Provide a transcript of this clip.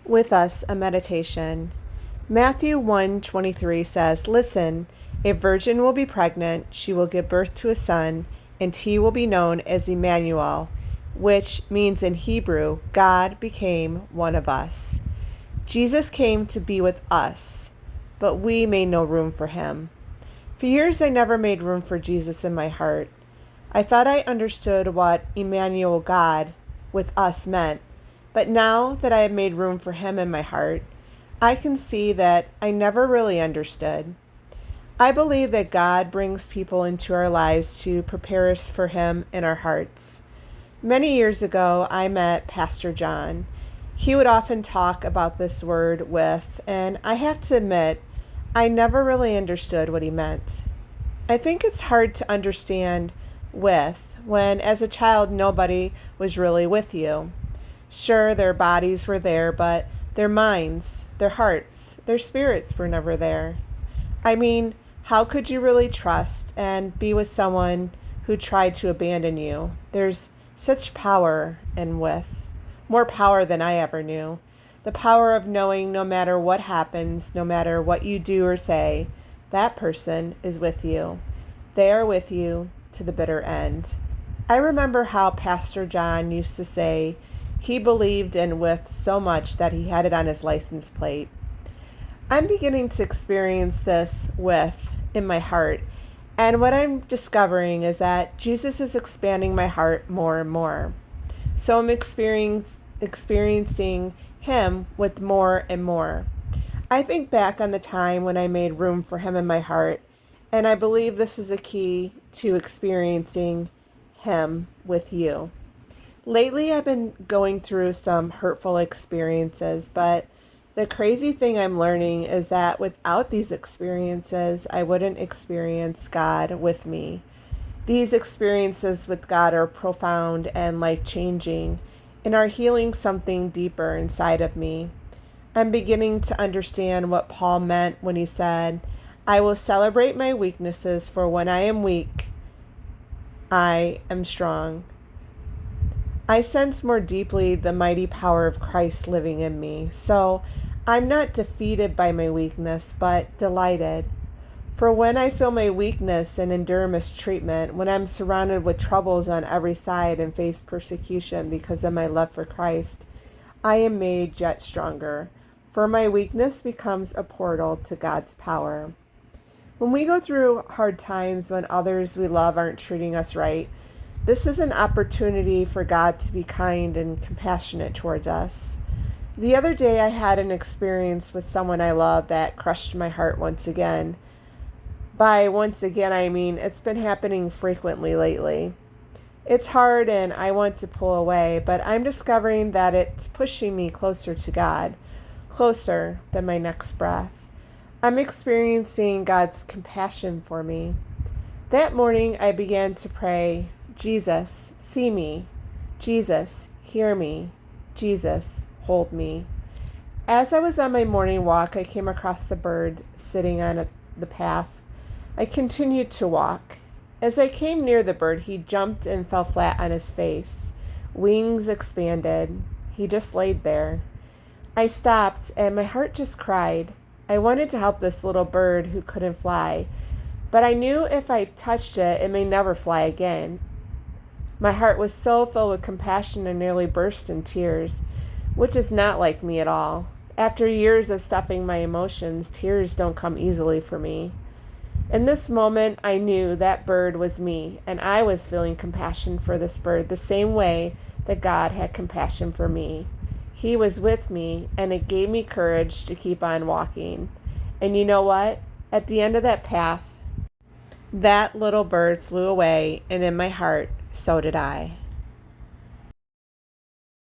with us a meditation. Matthew 1:23 says, "Listen, a virgin will be pregnant, she will give birth to a son, and he will be known as Emmanuel," which means in Hebrew, God became one of us. Jesus came to be with us, but we made no room for him. For years, I never made room for Jesus in my heart. I thought I understood what Emmanuel, God with us, meant, but now that I have made room for him in my heart, I can see that I never really understood. I believe that God brings people into our lives to prepare us for him in our hearts. Many years ago, I met Pastor John. He would often talk about this word with, and I have to admit, I never really understood what he meant. I think it's hard to understand with when, as a child, nobody was really with you. Sure, their bodies were there, but their minds, their hearts, their spirits were never there. I mean, how could you really trust and be with someone who tried to abandon you? There's such power in with, more power than I ever knew. The power of knowing no matter what happens, no matter what you do or say, that person is with you. They are with you to the bitter end. I remember how Pastor John used to say he believed in with so much that he had it on his license plate. I'm beginning to experience this with in my heart, and what I'm discovering is that Jesus is expanding my heart more and more. So I'm experiencing him with more and more. I think back on the time when I made room for him in my heart, and I believe this is a key to experiencing him with you. Lately, I've been going through some hurtful experiences, but the crazy thing I'm learning is that without these experiences, I wouldn't experience God with me. These experiences with God are profound and life-changing and are healing something deeper inside of me. I'm beginning to understand what Paul meant when he said, "I will celebrate my weaknesses, for when I am weak, I am strong." I sense more deeply the mighty power of Christ living in me, so I'm not defeated by my weakness, but delighted. For when I feel my weakness and endure mistreatment, when I'm surrounded with troubles on every side and face persecution because of my love for Christ, I am made yet stronger, for my weakness becomes a portal to God's power. When we go through hard times when others we love aren't treating us right, this is an opportunity for God to be kind and compassionate towards us. The other day I had an experience with someone I love that crushed my heart once again. By once again, I mean it's been happening frequently lately. It's hard and I want to pull away, but I'm discovering that it's pushing me closer to God, closer than my next breath. I'm experiencing God's compassion for me. That morning, I began to pray, "Jesus, see me. Jesus, hear me. Jesus, hold me." As I was on my morning walk, I came across the bird sitting on the path. I continued to walk. As I came near the bird, he jumped and fell flat on his face. Wings expanded. He just laid there. I stopped, and my heart just cried. I wanted to help this little bird who couldn't fly, but I knew if I touched it, it may never fly again. My heart was so filled with compassion and nearly burst in tears, which is not like me at all. After years of stuffing my emotions, tears don't come easily for me. In this moment, I knew that bird was me, and I was feeling compassion for this bird the same way that God had compassion for me. He was with me, and it gave me courage to keep on walking. And you know what? At the end of that path, that little bird flew away, and in my heart, so did I.